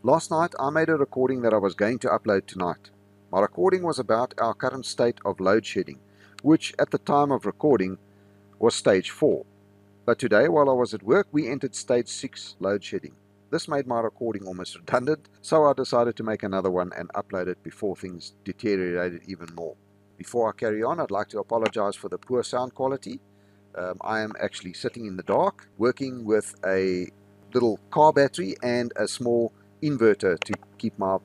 Last night I made a recording that I was going to upload tonight. My recording was about our current state of load shedding, which at the time of recording was stage 4. But today while I was at work we entered stage 6 load shedding. This made my recording almost redundant, so I decided to make another one and upload it before things deteriorated even more. Before I carry on, I'd like to apologize for the poor sound quality. I am actually sitting in the dark working with a little car battery and a small inverter to keep my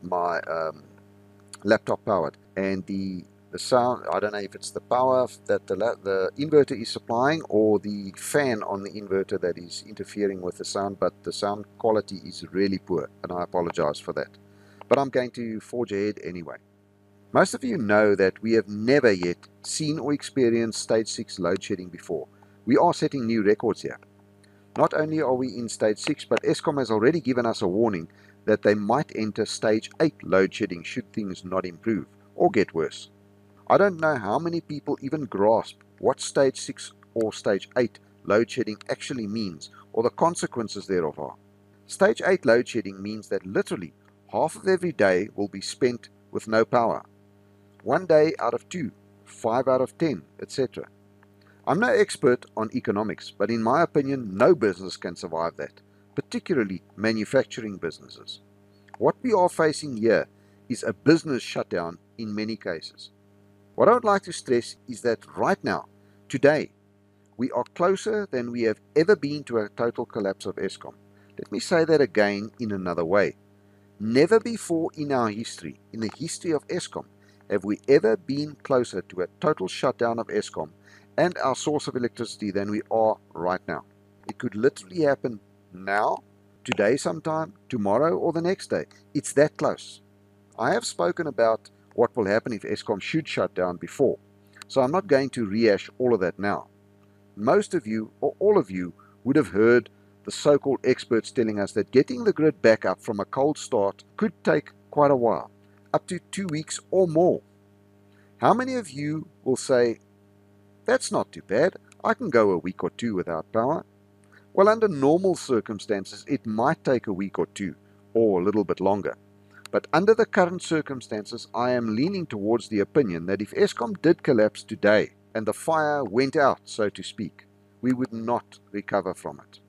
laptop powered, and the sound, I don't know if it's the power that the inverter is supplying or the fan on the inverter that is interfering with the sound, but the sound quality is really poor and I apologize for that, but I'm going to forge ahead anyway. Most of you know that we have never yet seen or experienced stage 6 load shedding before. We are setting new records here. Not only are we in stage 6, but ESCOM has already given us a warning that they might enter stage 8 load shedding should things not improve or get worse. I don't know how many people even grasp what stage 6 or stage 8 load shedding actually means or the consequences thereof are. Stage 8 load shedding means that literally half of every day will be spent with no power. 1 day out of 2, 5 out of 10, etc. I'm no expert on economics, but in my opinion, no business can survive that, particularly manufacturing businesses. What we are facing here is a business shutdown in many cases. What I would like to stress is that right now, today, we are closer than we have ever been to a total collapse of ESCOM. Let me say that again in another way. Never before in our history, in the history of ESCOM, have we ever been closer to a total shutdown of ESCOM and our source of electricity than we are right now. It could literally happen now, today sometime, tomorrow or the next day. It's that close. I have spoken about what will happen if ESCOM should shut down before, so I'm not going to rehash all of that now. Most of you, or all of you, would have heard the so-called experts telling us that getting the grid back up from a cold start could take quite a while, up to 2 weeks or more. How many of you will say, that's not too bad, I can go a week or 2 without power? Well, under normal circumstances, it might take a week or 2, or a little bit longer. But under the current circumstances, I am leaning towards the opinion that if ESCOM did collapse today, and the fire went out, so to speak, we would not recover from it.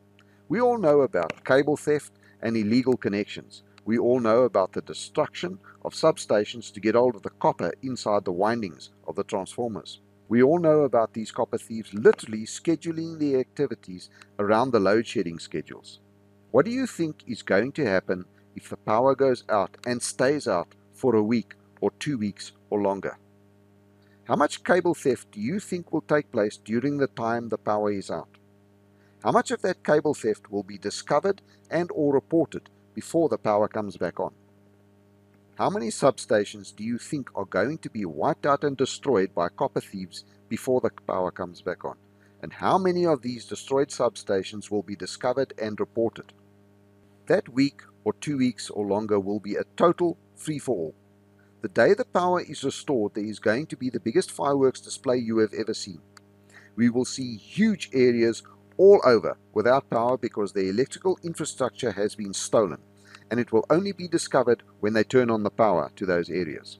We all know about cable theft and illegal connections. We all know about the destruction of substations to get hold of the copper inside the windings of the transformers. We all know about these copper thieves literally scheduling their activities around the load shedding schedules. What do you think is going to happen if the power goes out and stays out for a week or 2 weeks or longer? How much cable theft do you think will take place during the time the power is out? How much of that cable theft will be discovered and or reported before the power comes back on? How many substations do you think are going to be wiped out and destroyed by copper thieves before the power comes back on? And how many of these destroyed substations will be discovered and reported? That week or 2 weeks or longer will be a total free-for-all. The day the power is restored, there is going to be the biggest fireworks display you have ever seen. We will see huge areas all over without power because the electrical infrastructure has been stolen, and it will only be discovered when they turn on the power to those areas.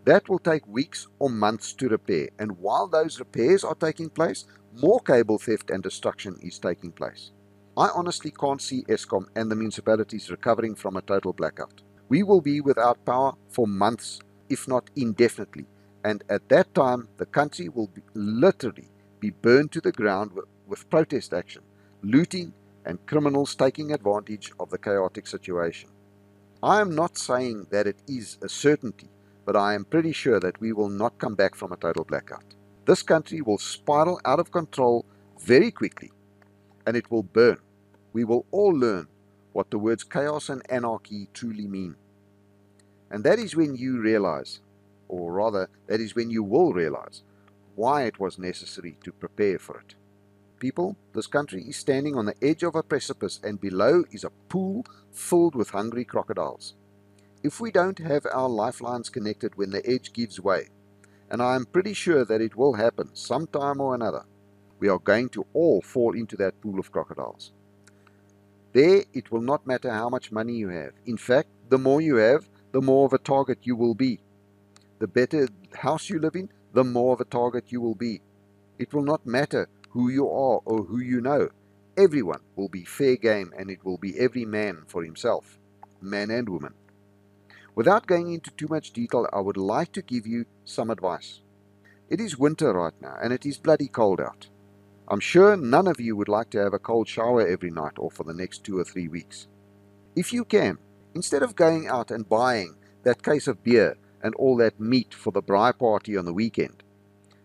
That will take weeks or months to repair, and while those repairs are taking place, more cable theft and destruction is taking place. I honestly can't see ESCOM and the municipalities recovering from a total blackout. We will be without power for months, if not indefinitely, and at that time the country will literally be burned to the ground with protest action, looting, and criminals taking advantage of the chaotic situation. I am not saying that it is a certainty, but I am pretty sure that we will not come back from a total blackout. This country will spiral out of control very quickly, and it will burn. We will all learn what the words chaos and anarchy truly mean. And that is when you realize, or rather, that is when you will realize, why it was necessary to prepare for it. People, this country is standing on the edge of a precipice, and below is a pool filled with hungry crocodiles. If we don't have our lifelines connected when the edge gives way, and I am pretty sure that it will happen sometime or another, we are going to all fall into that pool of crocodiles. There, it will not matter how much money you have. In fact, the more you have, the more of a target you will be. The better house you live in, the more of a target you will be. It will not matter who you are or who you know. Everyone will be fair game, and it will be every man for himself, man and woman. Without going into too much detail, I would like to give you some advice. It is winter right now, and it is bloody cold out. I'm sure none of you would like to have a cold shower every night or for the next 2 or 3 weeks. If you can, instead of going out and buying that case of beer and all that meat for the braai party on the weekend,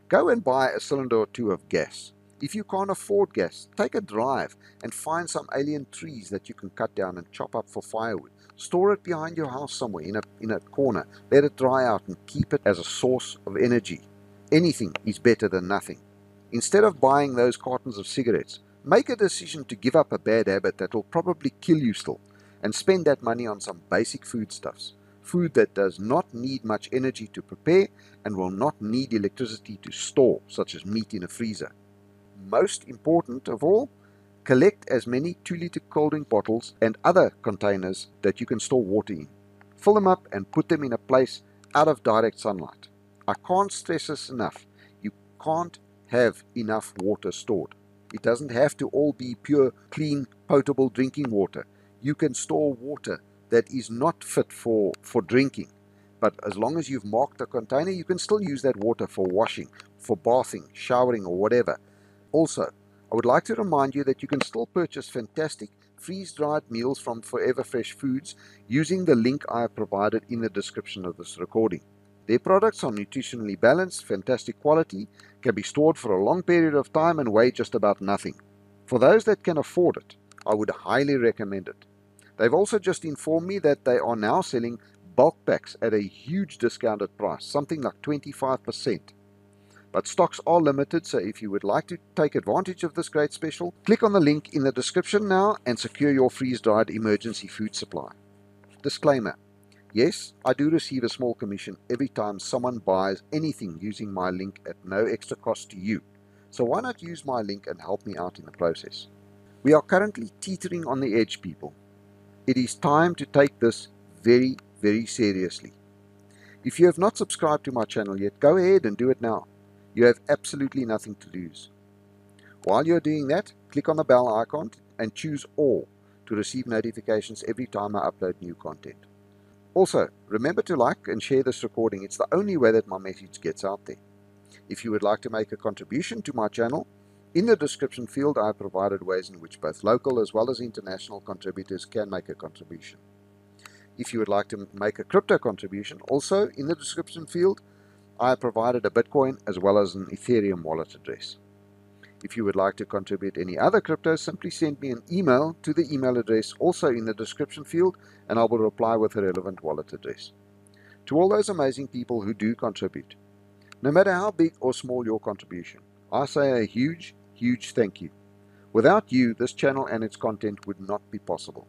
go and buy a cylinder or two of gas. If you can't afford gas, take a drive and find some alien trees that you can cut down and chop up for firewood. Store it behind your house somewhere in a corner. Let it dry out and keep it as a source of energy. Anything is better than nothing. Instead of buying those cartons of cigarettes, make a decision to give up a bad habit that will probably kill you still, and spend that money on some basic foodstuffs. Food that does not need much energy to prepare and will not need electricity to store, such as meat in a freezer. Most important of all, collect as many 2-liter cold drink bottles and other containers that you can store water in. Fill them up and put them in a place out of direct sunlight. I can't stress this enough. You can't have enough water stored. It doesn't have to all be pure, clean, potable drinking water. You can store water that is not fit for drinking. But as long as you've marked the container, you can still use that water for washing, for bathing, showering, or whatever. Also, I would like to remind you that you can still purchase fantastic freeze-dried meals from Forever Fresh Foods using the link I have provided in the description of this recording. Their products are nutritionally balanced, fantastic quality, can be stored for a long period of time, and weigh just about nothing. For those that can afford it, I would highly recommend it. They've also just informed me that they are now selling bulk packs at a huge discounted price, something like 25%. But stocks are limited, so if you would like to take advantage of this great special, click on the link in the description now and secure your freeze-dried emergency food supply. Disclaimer. Yes, I do receive a small commission every time someone buys anything using my link at no extra cost to you. So why not use my link and help me out in the process? We are currently teetering on the edge, people. It is time to take this very, very seriously. If you have not subscribed to my channel yet, go ahead and do it now. You have absolutely nothing to lose. While you're doing that, click on the bell icon and choose all to receive notifications every time I upload new content. Also, remember to like and share this recording. It's the only way that my message gets out there. If you would like to make a contribution to my channel, in the description field I have provided ways in which both local as well as international contributors can make a contribution. If you would like to make a crypto contribution, also in the description field I have provided a Bitcoin as well as an Ethereum wallet address. If you would like to contribute any other crypto, simply send me an email to the email address also in the description field, and I will reply with a relevant wallet address. To all those amazing people who do contribute, no matter how big or small your contribution, I say a huge, huge thank you. Without you, this channel and its content would not be possible.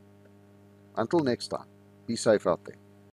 Until next time, be safe out there.